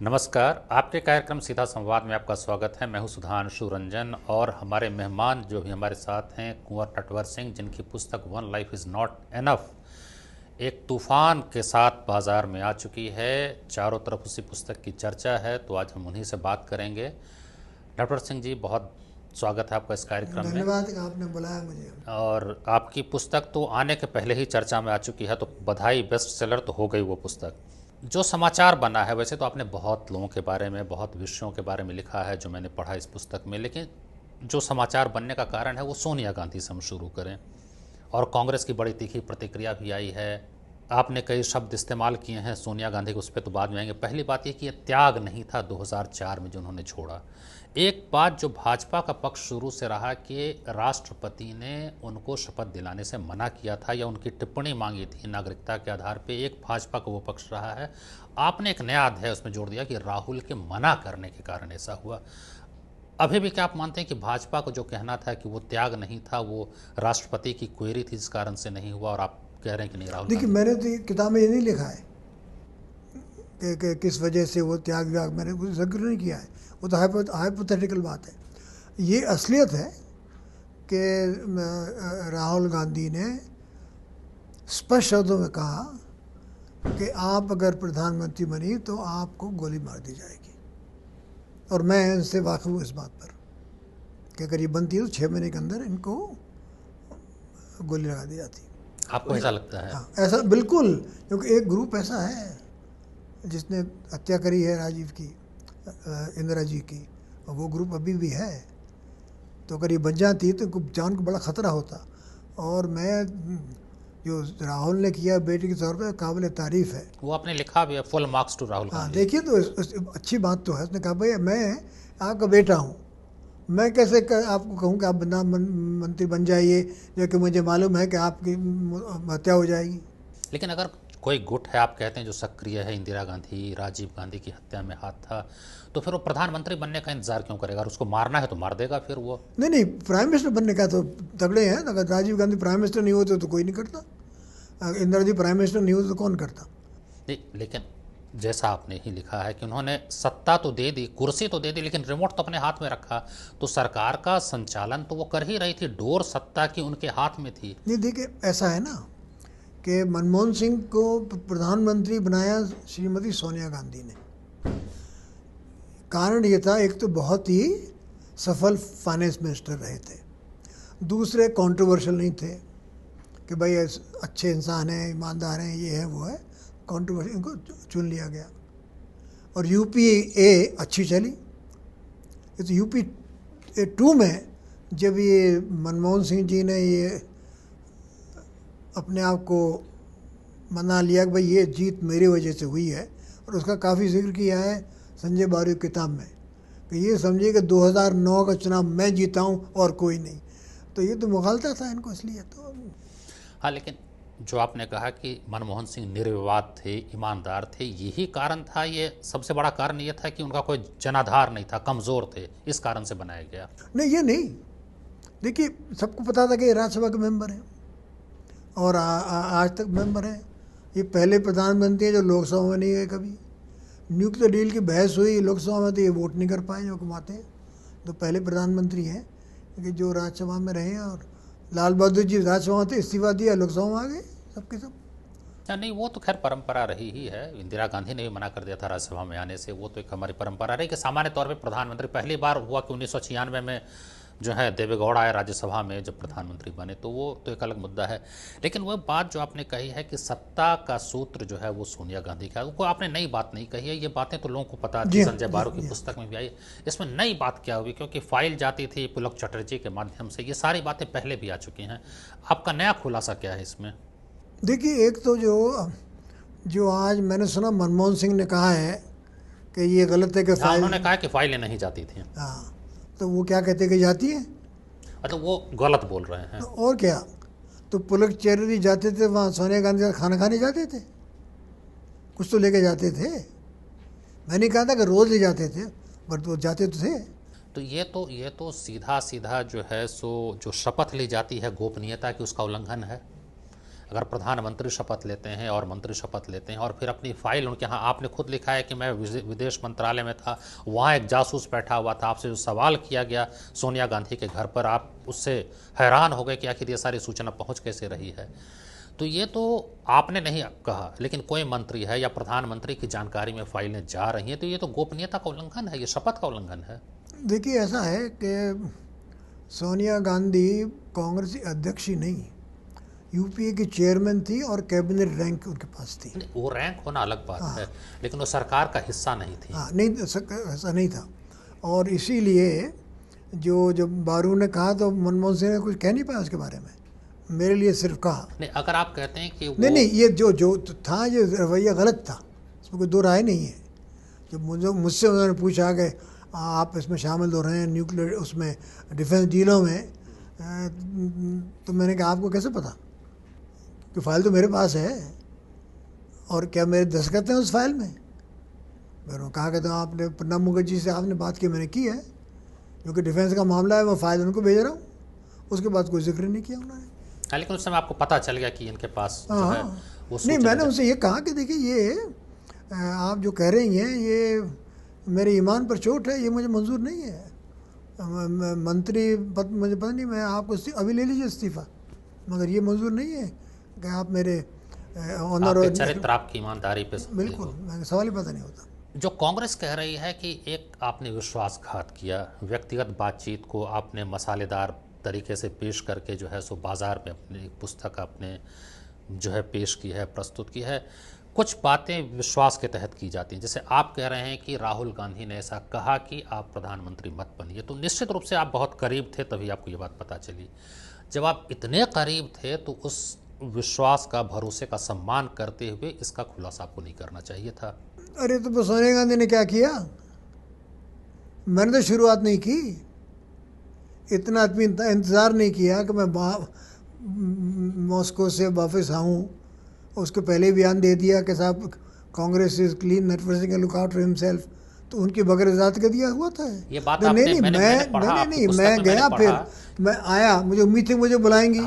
नमस्कार, आपके कार्यक्रम सीधा संवाद में आपका स्वागत है। मैं हूं सुधांशु रंजन और हमारे मेहमान जो भी हमारे साथ हैं कुंवर नटवर सिंह, जिनकी पुस्तक one life is not enough एक तूफान के साथ बाज़ार में आ चुकी है। चारों तरफ उसी पुस्तक की चर्चा है, तो आज हम उन्हीं से बात करेंगे। नटवर सिंह जी, बहुत स्वागत है आपका इस कार्यक्रम में। धन्यवाद कि आपने बुलाया मुझे। और आपकी पुस्तक तो आने के पहले ही चर्चा में आ चुकी है, तो बधाई, बेस्ट सेलर तो हो गई वो पुस्तक। जो समाचार बना है, वैसे तो आपने बहुत लोगों के बारे में, बहुत विषयों के बारे में लिखा है जो मैंने पढ़ा इस पुस्तक में, लेकिन जो समाचार बनने का कारण है वो सोनिया गांधी से हम शुरू करें। और कांग्रेस की बड़ी तीखी प्रतिक्रिया भी आई है। आपने कई शब्द इस्तेमाल किए हैं सोनिया गांधी को, उस पर तो बाद में आएंगे। पहली बात ये कि यह त्याग नहीं था 2004 में जो उन्होंने छोड़ा। एक बात जो भाजपा का पक्ष शुरू से रहा कि राष्ट्रपति ने उनको शपथ दिलाने से मना किया था या उनकी टिप्पणी मांगी थी नागरिकता के आधार पे, एक भाजपा का वो पक्ष रहा है। आपने एक नया अध्याय उसमें जोड़ दिया कि राहुल के मना करने के कारण ऐसा हुआ। अभी भी क्या आप मानते हैं कि भाजपा को जो कहना था कि वो त्याग नहीं था, वो राष्ट्रपति की क्वेरी थी इस कारण से नहीं हुआ, और आप कह रहे हैं कि नहीं राहुल देखिए, मैंने तो ये किताब में ये नहीं लिखा है कि किस वजह से वो त्याग व्याग, मैंने कुछ जिक्र नहीं किया है। वो तो हाइपोथेटिकल बात है। ये असलियत है कि राहुल गांधी ने स्पष्ट शब्दों में कहा कि आप अगर प्रधानमंत्री बनी तो आपको गोली मार दी जाएगी, और मैं इनसे वाकिफ हूँ इस बात पर कि अगर ये बनती है तो 6 महीने के अंदर इनको गोली लगा दी जाती। आपको ऐसा लगता है? हाँ, ऐसा बिल्कुल, क्योंकि एक ग्रुप ऐसा है जिसने हत्या करी है राजीव की, इंदिरा जी की, और वो ग्रुप अभी भी है। तो अगर ये बच जाती तो इनको जान को बड़ा ख़तरा होता। और मैं जो राहुल ने किया बेटे के तौर पर काबिल तारीफ़ है। वो आपने लिखा भी है, फुल मार्क्स टू राहुल हाँ, गांधी। देखिए तो अच्छी बात तो है। उसने कहा भाई मैं आपका बेटा हूँ, मैं कैसे आपको कहूँ कि आप मंत्री बन जाइए जो कि मुझे मालूम है कि आपकी हत्या हो जाएगी। लेकिन अगर कोई गुट है, आप कहते हैं जो सक्रिय है, इंदिरा गांधी, राजीव गांधी की हत्या में हाथ था, तो फिर वो प्रधानमंत्री बनने का इंतजार क्यों करेगा? अगर उसको मारना है तो मार देगा फिर वो। नहीं, प्राइम मिनिस्टर बनने का तो तगड़े हैं। अगर राजीव गांधी प्राइम मिनिस्टर नहीं होते तो कोई नहीं करता, इंदिरा जी प्राइम मिनिस्टर नहीं होते तो कौन करता। नहीं, लेकिन जैसा आपने ही लिखा है कि उन्होंने सत्ता तो दे दी, कुर्सी तो दे दी, लेकिन रिमोट तो अपने हाथ में रखा, तो सरकार का संचालन तो वो कर ही रही थी, डोर सत्ता की उनके हाथ में थी। नहीं, देखिए ऐसा है ना कि मनमोहन सिंह को प्रधानमंत्री बनाया श्रीमती सोनिया गांधी ने। कारण ये था, एक तो बहुत ही सफल फाइनेंस मिनिस्टर रहे थे, दूसरे कंट्रोवर्शियल नहीं थे कि भाई अच्छे इंसान हैं, ईमानदार हैं, ये है वो है। कंट्रोवर्शियल, इनको चुन लिया गया। और UPA अच्छी चली। ये तो UP2 में जब ये मनमोहन सिंह जी ने ये अपने आप को मना लिया कि भाई ये जीत मेरी वजह से हुई है, और उसका काफ़ी जिक्र किया है संजय बारू की किताब में कि ये समझिए कि 2009 का चुनाव मैं जीता हूँ और कोई नहीं। तो ये तो मुगालता था इनको, इसलिए तो। हाँ, लेकिन जो आपने कहा कि मनमोहन सिंह निर्विवाद थे, ईमानदार थे, यही कारण था, ये सबसे बड़ा कारण ये था कि उनका कोई जनाधार नहीं था, कमज़ोर थे, इस कारण से बनाया गया? नहीं, ये नहीं। देखिए, सबको पता था कि राज्यसभा के मेंबर हैं और आज तक मेंबर हैं। ये पहले प्रधानमंत्री हैं जो लोकसभा में नहीं गए कभी। न्यूक्लियर डील की बहस हुई लोकसभा में तो ये वोट नहीं कर पाए जो कमाते हैं। तो पहले प्रधानमंत्री हैं कि जो राज्यसभा में रहे, और लाल बहादुर जी राज्यसभा में थे, इस्तीफा दिया, लोकसभा में आ गए सबके सब। नहीं, वो तो खैर परंपरा रही ही है। इंदिरा गांधी ने भी मना कर दिया था राज्यसभा में आने से। वो तो एक हमारी परंपरा रही कि सामान्य तौर पे प्रधानमंत्री, पहली बार हुआ कि 1996 में जो है देवेगौड़ा आए राज्यसभा में जब प्रधानमंत्री बने, तो वो तो एक अलग मुद्दा है। लेकिन वह बात जो आपने कही है कि सत्ता का सूत्र जो है वो सोनिया गांधी का, वो आपने नई बात नहीं कही है। ये बातें तो लोगों को पता थी, संजय बारू की पुस्तक में भी आई। इसमें नई बात क्या हुई? क्योंकि फाइल जाती थी पुलक चटर्जी के माध्यम से, ये सारी बातें पहले भी आ चुकी हैं। आपका नया खुलासा क्या है इसमें? देखिए, एक तो जो आज मैंने सुना मनमोहन सिंह ने कहा है कि ये गलत है कि फाइल, उन्होंने कहा कि फाइलें नहीं जाती थी। हाँ, तो वो क्या कहते कि जाती है, मतलब वो गलत बोल रहे हैं। और क्या। तो पुलक चैटर्जी जाते थे वहाँ, सोनिया गांधी का खाना खाने जाते थे, कुछ तो लेके जाते थे। मैं नहीं कहा था कि रोज़ ले जाते थे, बट वो जाते तो थे। तो ये तो सीधा सीधा जो है सो जो शपथ ली जाती है गोपनीयता की, उसका उल्लंघन है। अगर प्रधानमंत्री शपथ लेते हैं और मंत्री शपथ लेते हैं और फिर अपनी फाइल उनके यहाँ, आपने खुद लिखा है कि मैं विदेश मंत्रालय में था, वहाँ एक जासूस बैठा हुआ था, आपसे जो सवाल किया गया सोनिया गांधी के घर पर, आप उससे हैरान हो गए कि आखिर ये सारी सूचना पहुँच कैसे रही है। तो ये तो आपने नहीं कहा, लेकिन कोई मंत्री है या प्रधानमंत्री की जानकारी में फाइलें जा रही हैं, तो ये तो गोपनीयता का उल्लंघन है, ये शपथ का उल्लंघन है। देखिए, ऐसा है कि सोनिया गांधी कांग्रेस की अध्यक्ष ही नहीं, यूपीए की चेयरमैन थी और कैबिनेट रैंक उनके पास थी। वो रैंक होना अलग बात है, लेकिन वो सरकार का हिस्सा नहीं थी। हाँ, नहीं, ऐसा नहीं था। और इसीलिए जो जब बारू ने कहा तो मनमोहन सिंह ने कुछ कह नहीं पाया उसके बारे में, मेरे लिए सिर्फ कहा। नहीं, अगर आप कहते हैं कि नहीं, ये जो था, ये रवैया गलत था, इसमें कोई दो राय नहीं है। जब मुझसे उन्होंने पूछा कि आप इसमें शामिल हो रहे हैं न्यूक्लियर उसमें डिफेंस डीलों में, तो मैंने कहा आपको कैसे पता, कि फाइल तो मेरे पास है, और क्या मेरे दस्तखत हैं उस फाइल में। मैंने कहा कि तो आपने प्रणब मुखर्जी से आपने बात की, मैंने की है, क्योंकि डिफेंस का मामला है, वो फाइल उनको भेज रहा हूँ। उसके बाद कोई जिक्र नहीं किया उन्होंने। लेकिन उस समय आपको पता चल गया कि इनके पास जो है वो नहीं, मैंने उनसे ये कहा कि देखिए, ये आप जो कह रही हैं ये मेरे ईमान पर चोट है, ये मुझे मंजूर नहीं है। मंत्री पद मुझे पता नहीं, मैं आपको अभी ले लीजिए इस्तीफ़ा, मगर ये मंजूर नहीं है कि आप मेरे ऑनर और चरित्र, आपकी ईमानदारी पे बिल्कुल सवाल ही पता नहीं होता। जो कांग्रेस कह रही है कि एक आपने विश्वासघात किया, व्यक्तिगत बातचीत को आपने मसालेदार तरीके से पेश करके जो है सो बाजार में अपनी पुस्तक आपने जो है पेश की है, प्रस्तुत की है। कुछ बातें विश्वास के तहत की जाती हैं, जैसे आप कह रहे हैं कि राहुल गांधी ने ऐसा कहा कि आप प्रधानमंत्री मत बनिए, तो निश्चित रूप से आप बहुत करीब थे, तभी आपको ये बात पता चली। जब आप इतने करीब थे तो उस विश्वास का, भरोसे का सम्मान करते हुए इसका खुलासा आपको नहीं करना चाहिए था। अरे तो सोनिया गांधी ने क्या किया, मैंने तो शुरुआत नहीं की, इतना आदमी इंतज़ार नहीं किया कि मैं मॉस्को से वापस आऊँ। उसके पहले बयान दे दिया कि साहब Congress is clean, Natwar Singh look out for himself, तो उनकी बगैर इजाज़त का दिया हुआ था। ये बात आपने, नहीं, मैं गया, फिर मैं आया, मुझे उम्मीद थी मुझे बुलाएंगी।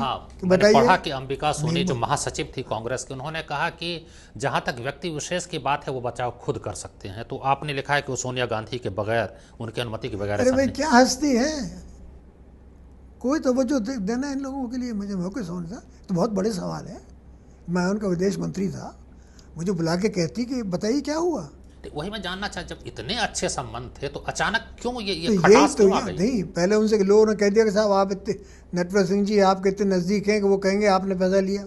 बताइए। पढ़ा कि अंबिका सोनी जो महासचिव थी कांग्रेस की, उन्होंने कहा कि जहां तक व्यक्ति विशेष की बात है वो बचाव खुद कर सकते हैं, तो आपने लिखा है कि वो सोनिया गांधी के बगैर, उनकी अनुमति के बगैर। अरे भाई, क्या हंसती है, कोई तवज्जो देना इन लोगों के लिए मुझे मौके समझता, तो बहुत बड़े सवाल है। मैं उनका विदेश मंत्री था, मुझे बुला के कहती कि बताइए क्या हुआ। तो वही मैं जानना चाहता, जब इतने अच्छे संबंध थे तो अचानक क्यों ये तो खटास क्यों आ गई? नहीं, पहले उनसे लोगों ने कह दिया कि साहब आप इतने, नटवर सिंह जी आपके इतने नज़दीक हैं कि वो कहेंगे आपने पैसा लिया,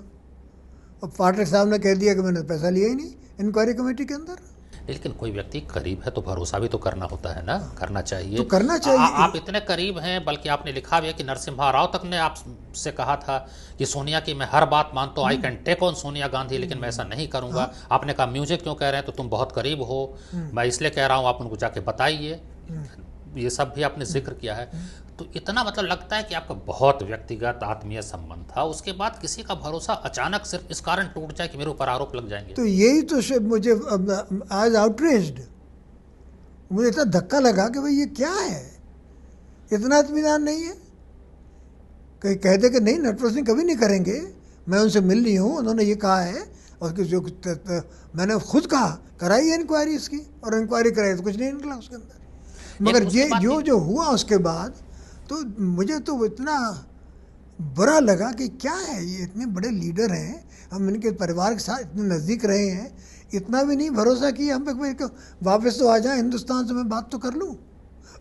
और पाठक साहब ने कह दिया कि मैंने पैसा लिया ही नहीं इंक्वायरी कमेटी के अंदर। लेकिन कोई व्यक्ति करीब है तो भरोसा भी तो करना होता है ना, करना चाहिए। तो करना चाहिए। आप इतने करीब हैं, बल्कि आपने लिखा भी है कि नरसिम्हा राव तक ने आपसे कहा था कि सोनिया की मैं हर बात मानता हूँ, I can take on Sonia Gandhi, लेकिन मैं ऐसा नहीं करूँगा। आपने कहा म्यूजिक क्यों कह रहे हैं, तो तुम बहुत करीब हो, मैं इसलिए कह रहा हूँ, आप उनको जाके बताइए। ये सब भी आपने जिक्र किया है। तो इतना मतलब लगता है कि आपका बहुत व्यक्तिगत आत्मीय संबंध था, उसके बाद किसी का भरोसा अचानक सिर्फ इस कारण टूट जाए कि मेरे ऊपर आरोप लग जाएंगे। तो यही तो मुझे आज आउटरेज्ड, मुझे इतना धक्का लगा कि भाई ये क्या है, इतना इत्मीनान नहीं है। कहीं कहते कि नहीं नटवर सिंह कभी नहीं करेंगे, मैं उनसे मिल रही हूँ, उन्होंने ये कहा है, और जो मैंने खुद कहा कराई है इंक्वायरी इसकी, और इंक्वायरी कराई तो कुछ नहीं निकला उसके अंदर। मगर ये जो हुआ उसके बाद तो मुझे तो इतना बुरा लगा कि क्या है, ये इतने बड़े लीडर हैं, हम इनके परिवार के साथ इतने नज़दीक रहे हैं, इतना भी नहीं भरोसा किया हम पे, वापस तो आ जाए हिंदुस्तान से, मैं बात तो कर लूँ।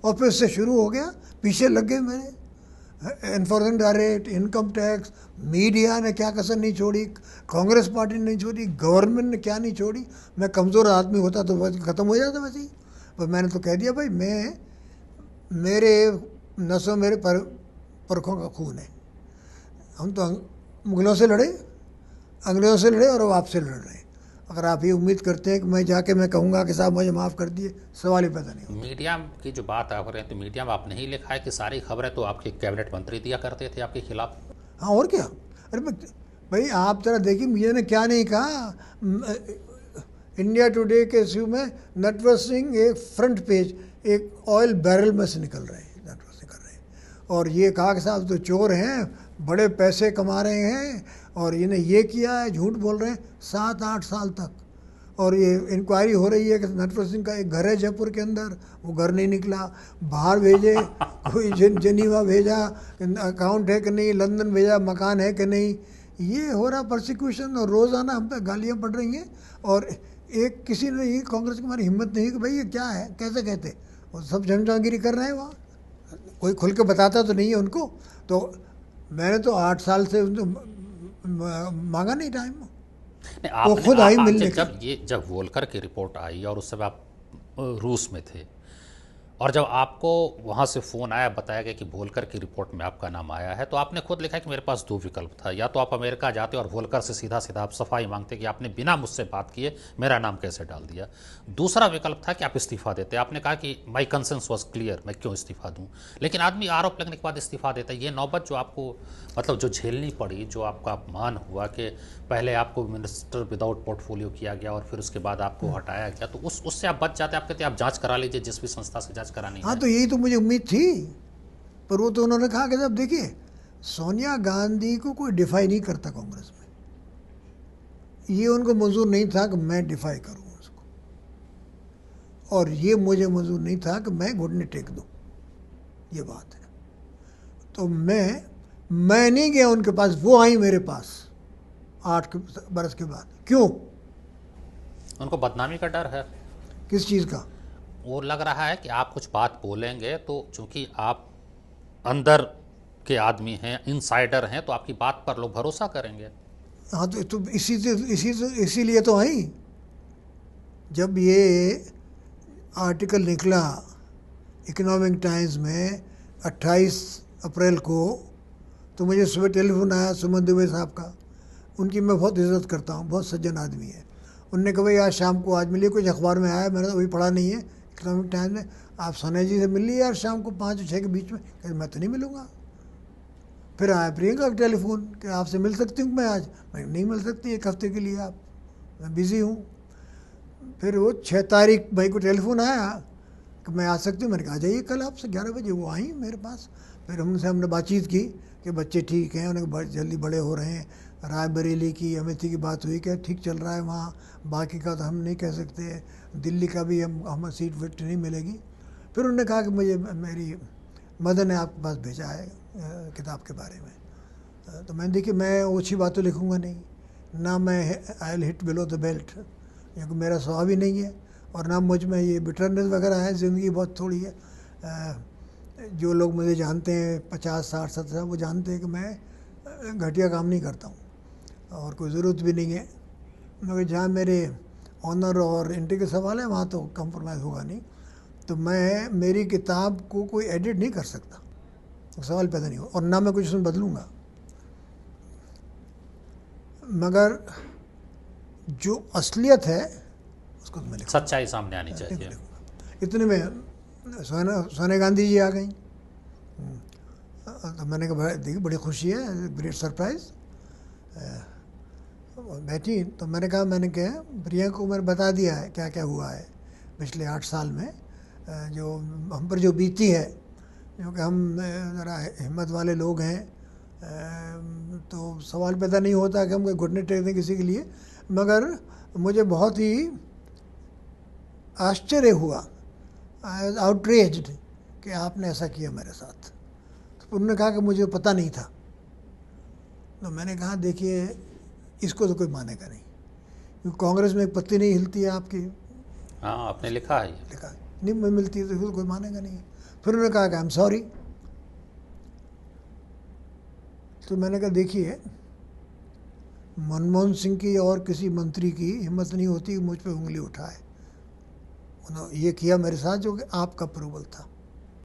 और फिर उससे शुरू हो गया, पीछे लग गए मेरे, enforcement direct, income tax, media ने क्या कसर नहीं छोड़ी, कांग्रेस पार्टी ने नहीं छोड़ी, गवर्नमेंट ने क्या नहीं छोड़ी। मैं कमज़ोर आदमी होता तो ख़त्म हो जाता वैसे ही, पर मैंने तो कह दिया भाई मेरे नसों मेरे परखों का खून है, हम तो मुगलों से लड़े, अंग्रेज़ों से लड़े, और अब आपसे लड़ रहे हैं। अगर आप ये उम्मीद करते हैं कि मैं जाके मैं कहूँगा कि साहब मुझे माफ़ कर दिए, सवाल ही पैदा नहीं होगा। मीडिया की जो बात आप रहे हैं, तो मीडिया में आपने ही लिखा है कि सारी खबरें तो आपके कैबिनेट मंत्री दिया करते थे आपके खिलाफ। हाँ, और क्या। अरे भाई आप जरा देखिए, मीडिया ने क्या नहीं कहा। इंडिया टुडे के इश्यू में नटवर सिंह एक फ्रंट पेज, एक ऑयल बैरल में से निकल रहे हैं, नटवर सिंह कर रहे हैं, और ये कहा कि साहब तो चोर हैं, बड़े पैसे कमा रहे हैं, और इन्हें ये किया है, झूठ बोल रहे हैं 7-8 साल तक। और ये इंक्वायरी हो रही है कि नटवर सिंह का एक घर है जयपुर के अंदर, वो घर नहीं निकला, बाहर भेजे, कोई जनीवा भेजा, अकाउंट है कि नहीं, लंदन भेजा, मकान है कि नहीं, ये हो रहा प्रोसिक्यूशन। और रोज़ाना हम पे गालियाँ पड़ रही हैं। और एक किसी ने ये कांग्रेस की हमारी हिम्मत नहीं कि भाई ये क्या है, कैसे कहते, वो सब झंझागिरी कर रहे हैं वहाँ, कोई खुल के बताता तो नहीं है उनको। तो मैंने तो 8 साल से उनको मांगा नहीं टाइम, नहीं, वो आपने खुद आई आप मिलने जब वोल्कर की रिपोर्ट आई और उस समय आप रूस में थे, और जब आपको वहाँ से फ़ोन आया, बताया गया कि वोल्कर की रिपोर्ट में आपका नाम आया है, तो आपने खुद लिखा कि मेरे पास 2 विकल्प था, या तो आप अमेरिका जाते और वोल्कर से सीधा सीधा आप सफाई मांगते कि आपने बिना मुझसे बात किए मेरा नाम कैसे डाल दिया। दूसरा विकल्प था कि आप इस्तीफ़ा देते। आपने कहा कि माई कंसेंस वॉज क्लियर, मैं क्यों इस्तीफ़ा दूँ। लेकिन आदमी आरोप लगने के बाद इस्तीफ़ा देता है। ये नौबत जो आपको मतलब जो झेलनी पड़ी, जो आपका अपमान हुआ कि पहले आपको मिनिस्टर विदाउट पोर्टफोलियो किया गया और फिर उसके बाद आपको हटाया गया, तो उससे आप बच जाते। आप कहते आप जांच करा लीजिए, जिस भी संस्था से जांच करानी हाँ, है। तो यही तो मुझे उम्मीद थी। पर वो तो उन्होंने कहा कि साहब देखिए, सोनिया गांधी को कोई डिफाई नहीं करता कांग्रेस में, ये उनको मंजूर नहीं था कि मैं डिफाई करूँ उसको, और ये मुझे मंजूर नहीं था कि मैं घुटने टेक दूँ। ये बात है। तो मैं नहीं गया उनके पास, वो आई मेरे पास 8 बरस के बाद। क्यों? उनको बदनामी का डर है। किस चीज़ का? वो लग रहा है कि आप कुछ बात बोलेंगे तो चूंकि आप अंदर के आदमी हैं, इनसाइडर हैं, तो आपकी बात पर लोग भरोसा करेंगे। हाँ, तो इसीलिए तो आई। जब ये आर्टिकल निकला इकोनॉमिक टाइम्स में 28 अप्रैल को, तो मुझे सुबह टेलीफोन आया सुमन दुबे साहब का। उनकी मैं बहुत इज्जत करता हूँ, बहुत सज्जन आदमी है। उनने कहा भाई आज शाम को आज मिलिए, कुछ अखबार में आया, मैंने तो अभी पढ़ा नहीं है इकोनॉमिक टाइम्स में, आप सोनिया जी से मिल लीजिए यार शाम को 5 और 6 के बीच में। कहते मैं तो नहीं मिलूँगा। फिर आया प्रियंका का टेलीफोन कि आपसे मिल सकती हूँ मैं आज। मैं नहीं मिल सकती 1 हफ्ते के लिए, आप, मैं बिज़ी हूँ। फिर वो 6 तारीख भाई को टेलीफोन आया कि मैं आ सकती हूँ। मैंने कहा आ जाइए कल आपसे 11 बजे। वो आई मेरे पास। फिर हमने बातचीत की कि बच्चे ठीक हैं, उन्हें जल्दी बड़े हो रहे हैं। रायबरेली की अमेठी की बात हुई, क्या ठीक चल रहा है वहाँ, बाकी का तो हम नहीं कह सकते, दिल्ली का भी हमें सीट विट नहीं मिलेगी। फिर उन्होंने कहा कि मुझे मेरी मदन ने आपके पास भेजा है किताब के बारे में। तो मैंने देखी, मैं ओछी बातें लिखूँगा नहीं, ना मैं I will hit below the belt, क्योंकि मेरा स्वभाव ही नहीं है, और ना मुझ में ये बिटरनेस वगैरह है। ज़िंदगी बहुत थोड़ी है। जो लोग मुझे जानते हैं 50, 60, 70, वो जानते हैं कि मैं घटिया काम नहीं करता हूँ और कोई ज़रूरत भी नहीं है। मगर जहाँ मेरे ऑनर और इंटी के सवाल है वहाँ तो कंप्रोमाइज़ होगा नहीं। तो मैं मेरी किताब को कोई एडिट नहीं कर सकता, सवाल पैदा नहीं हो, और ना मैं कुछ उसमें बदलूँगा। मगर जो असलियत है उसको तो मैं लिखूँगा, सच्चाई सामने आनी चाहिए। इतने में सोनिया गांधी जी आ गई। तो मैंने कहा देखिए बड़ी खुशी है, ग्रेट सरप्राइज़। बैठी तो मैंने कहा प्रियंका को मैंने बता दिया है क्या क्या हुआ है पिछले 8 साल में, जो हम पर जो बीती है, क्योंकि हम ज़रा हिम्मत वाले लोग हैं। तो सवाल पैदा नहीं होता कि हम कोई घुटने टेक दें किसी के लिए। मगर मुझे बहुत ही आश्चर्य हुआ, आई वॉज आउटरेज्ड कि आपने ऐसा किया मेरे साथ। तो उन्होंने कहा कि मुझे पता नहीं था। तो मैंने कहा देखिए इसको तो कोई मानेगा नहीं, क्योंकि कांग्रेस में एक पत्ती नहीं हिलती है आपकी। हाँ, आपने लिखा है ये। लिखा नहीं मैं मिलती है तो कोई मानेगा नहीं। फिर उन्होंने कहा कि आई एम सॉरी। तो मैंने कहा देखिए मनमोहन सिंह की और किसी मंत्री की हिम्मत नहीं होती कि मुझ पर उंगली उठाए। उन्होंने ये किया मेरे साथ जो कि आपका अप्रूवल था।